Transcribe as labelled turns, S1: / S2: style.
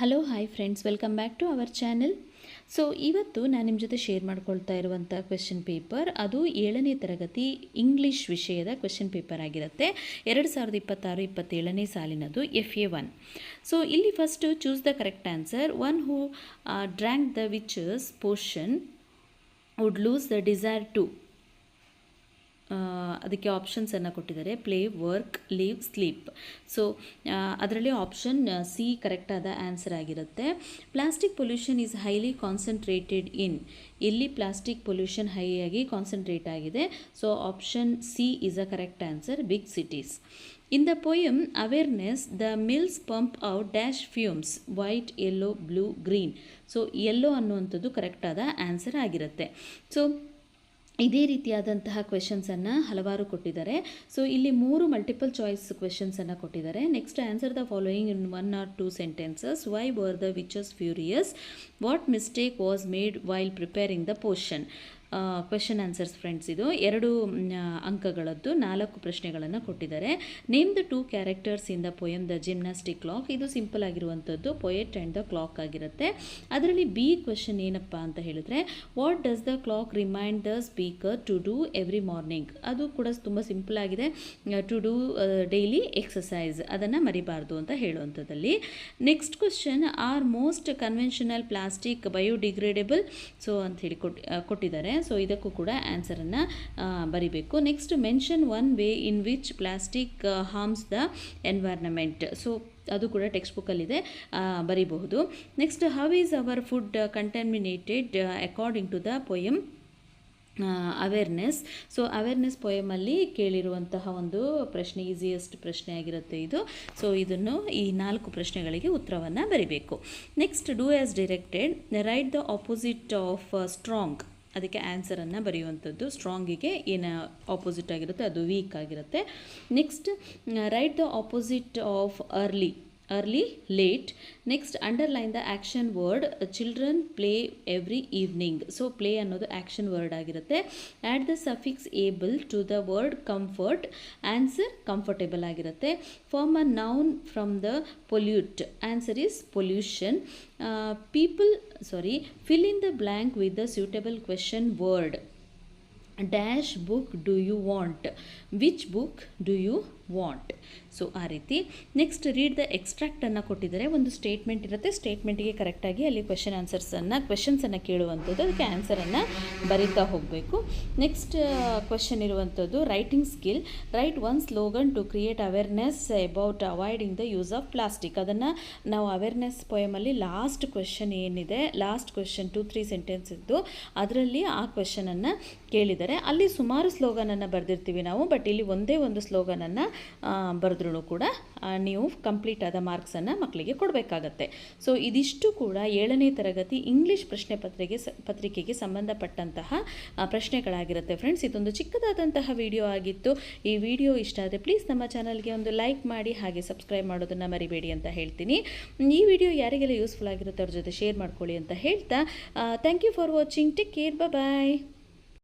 S1: Hello hi friends, welcome back to our channel. So ಇವತ್ತು ನಾನು ನಿಮ್ಮ ಜೊತೆ ಶೇರ್ ಮಾಡ್ಕೊಳ್ತಾ ಇರುವಂಥ ಕ್ವೆಶ್ಚನ್ ಪೇಪರ್ ಅದು 7ನೇ ತರಗತಿ ಇಂಗ್ಲೀಷ್ ವಿಷಯದ ಕ್ವೆಶ್ಚನ್ ಪೇಪರ್ ಆಗಿರುತ್ತೆ. 2026-27ನೇ ಸಾಲಿನದು FA1. ಸೊ ಇಲ್ಲಿ first choose the correct answer. One who drank the witches potion would lose the desire to. ಅದಕ್ಕೆ ಆಪ್ಷನ್ಸನ್ನು ಕೊಟ್ಟಿದ್ದಾರೆ: play, work, leave, sleep. So ಅದರಲ್ಲಿ ಆಪ್ಷನ್ ಸಿ ಕರೆಕ್ಟಾದ ಆನ್ಸರ್ ಆಗಿರುತ್ತೆ. Plastic pollution is highly concentrated in. ಇಲ್ಲಿ plastic pollution high ಆಗಿ concentrate ಆಗಿದೆ. So option C is a correct answer, big cities. In the poem Awareness, the mills pump out dash fumes, white, yellow, blue, green. So yellow ಅನ್ನುವಂಥದ್ದು ಕರೆಕ್ಟಾದ answer ಆಗಿರುತ್ತೆ. So ಇದೇ ರೀತಿಯಾದಂತಹ ಕ್ವೆಶನ್ಸನ್ನು ಹಲವಾರು ಕೊಟ್ಟಿದ್ದಾರೆ. So ಇಲ್ಲಿ 3 multiple choice ಕ್ವೆಶನ್ಸನ್ನು ಕೊಟ್ಟಿದ್ದಾರೆ. Next answer the following in 1 or 2 sentences. Why were the witches furious? What mistake was made while preparing the portion? Question answers friends. ಇದು 2 ಅಂಕಗಳದ್ದು 4 ಪ್ರಶ್ನೆಗಳನ್ನು ಕೊಟ್ಟಿದ್ದಾರೆ. Name the 2 characters in the poem the gymnastic clock. ಇದು simple ಆಗಿರುವಂಥದ್ದು, poet and the clock ಆಗಿರುತ್ತೆ. ಅದರಲ್ಲಿ B question ಏನಪ್ಪ ಅಂತ ಹೇಳಿದ್ರೆ, what does the clock remind the speaker to do every morning? ಅದು ಕೂಡ ತುಂಬ ಸಿಂಪಲ್ ಆಗಿದೆ. ಟು ಡೂ ಡೈಲಿ ಎಕ್ಸಸೈಸ್, ಅದನ್ನು ಮರಿಬಾರ್ದು ಅಂತ ಹೇಳುವಂಥದ್ದಲ್ಲಿ. Next question, are most conventional plastic biodegradable? So ಅಂತ ಹೇಳಿ ಕೊಟ್ಟಿದ್ದಾರೆ. ಸೊ ಇದಕ್ಕೂ ಕೂಡ ಆನ್ಸರನ್ನು ಬರಿಬೇಕು. Next, mention one way in which plastic harms the environment. So ಅದು ಕೂಡ ಟೆಕ್ಸ್ಟ್ ಬುಕ್ಕಲ್ಲಿದೆ, ಬರಿಬಹುದು. Next, how is our food contaminated according to the poem awareness? So awareness ಪೊಯಮಲ್ಲಿ ಕೇಳಿರುವಂತಹ ಒಂದು ಪ್ರಶ್ನೆ, ಈಸಿಯೆಸ್ಟ್ ಪ್ರಶ್ನೆ ಆಗಿರುತ್ತೆ ಇದು. ಸೊ ಇದನ್ನು ಈ 4 ಪ್ರಶ್ನೆಗಳಿಗೆ ಉತ್ತರವನ್ನು ಬರಿಬೇಕು. Next, do as directed, right the opposite of strong. ಅದಕ್ಕೆ ಆನ್ಸರನ್ನು ಬರೆಯುವಂಥದ್ದು. ಸ್ಟ್ರಾಂಗಿಗೆ ಏನು ಆಪೋಸಿಟ್ ಆಗಿರುತ್ತೆ ಅದು ವೀಕ್ ಆಗಿರುತ್ತೆ. Next, write the opposite of early, late. Next, underline the action word children play every evening. So play ಅನ್ನೋದು ಆ್ಯಕ್ಷನ್ ವರ್ಡ್ ಆಗಿರುತ್ತೆ. Add the suffix able to the word comfort. Answer comfortable ಆಗಿರುತ್ತೆ. Form a noun from the pollute. Answer is pollution. fill in the blank with the suitable question word. Dash book do you want? Which book do you want? So ಆ ರೀತಿ. Next, read the ಎಕ್ಸ್ಟ್ರಾಕ್ಟನ್ನು ಕೊಟ್ಟಿದ್ದಾರೆ. ಒಂದು statement ಇರುತ್ತೆ, ಸ್ಟೇಟ್ಮೆಂಟಿಗೆ ಕರೆಕ್ಟಾಗಿ ಅಲ್ಲಿ ಕ್ವೆಶನ್ಸನ್ನು ಕೇಳುವಂಥದ್ದು, ಅದಕ್ಕೆ ಆನ್ಸರನ್ನು ಬರಿತಾ ಹೋಗಬೇಕು. ನೆಕ್ಸ್ಟ್ ಕ್ವೆಶನ್ ಇರುವಂಥದ್ದು writing skill. Write one slogan to create awareness about avoiding the use of plastic. ಅದನ್ನು ನಾವು ಅವೇರ್ನೆಸ್ ಪೊಯಮಲ್ಲಿ ಲಾಸ್ಟ್ ಕ್ವೆಶನ್ ಏನಿದೆ, ಲಾಸ್ಟ್ ಕ್ವೆಶನ್ 2-3 ಸೆಂಟೆನ್ಸ್ ಇದ್ದು ಅದರಲ್ಲಿ ಆ ಕ್ವೆಶನನ್ನು ಕೇಳಿದ್ದಾರೆ. ಅಲ್ಲಿ ಸುಮಾರು ಸ್ಲೋಗನನ್ನು ಬರೆದಿರ್ತೀವಿ ನಾವು, ಬಟ್ ಇಲ್ಲಿ ಒಂದೇ ಒಂದು ಸ್ಲೋಗನನ್ನು ಬರೆದ್ರೂ ಕೂಡ ನೀವು ಕಂಪ್ಲೀಟ್ ಆದ ಮಾರ್ಕ್ಸನ್ನು ಮಕ್ಕಳಿಗೆ ಕೊಡಬೇಕಾಗತ್ತೆ. ಸೊ ಇದಿಷ್ಟು ಕೂಡ 7ನೇ ತರಗತಿ ಇಂಗ್ಲೀಷ್ ಪ್ರಶ್ನೆ ಪತ್ರಿಕೆಗೆ ಸಂಬಂಧಪಟ್ಟಂತಹ ಪ್ರಶ್ನೆಗಳಾಗಿರುತ್ತೆ ಫ್ರೆಂಡ್ಸ್. ಇದೊಂದು ಚಿಕ್ಕದಾದಂತಹ ವಿಡಿಯೋ ಆಗಿತ್ತು. ಈ ವಿಡಿಯೋ ಇಷ್ಟ ಆದರೆ ಪ್ಲೀಸ್ ನಮ್ಮ ಚಾನಲ್ಗೆ ಒಂದು ಲೈಕ್ ಮಾಡಿ, ಹಾಗೆ ಸಬ್ಸ್ಕ್ರೈಬ್ ಮಾಡೋದನ್ನು ಮರಿಬೇಡಿ ಅಂತ ಹೇಳ್ತೀನಿ. ಈ ವಿಡಿಯೋ ಯಾರಿಗೆಲ್ಲ ಯೂಸ್ಫುಲ್ ಆಗಿರುತ್ತೆ ಅವ್ರ ಜೊತೆ ಶೇರ್ ಮಾಡ್ಕೊಳ್ಳಿ ಅಂತ ಹೇಳ್ತಾ, thank you for watching. Take care, bye.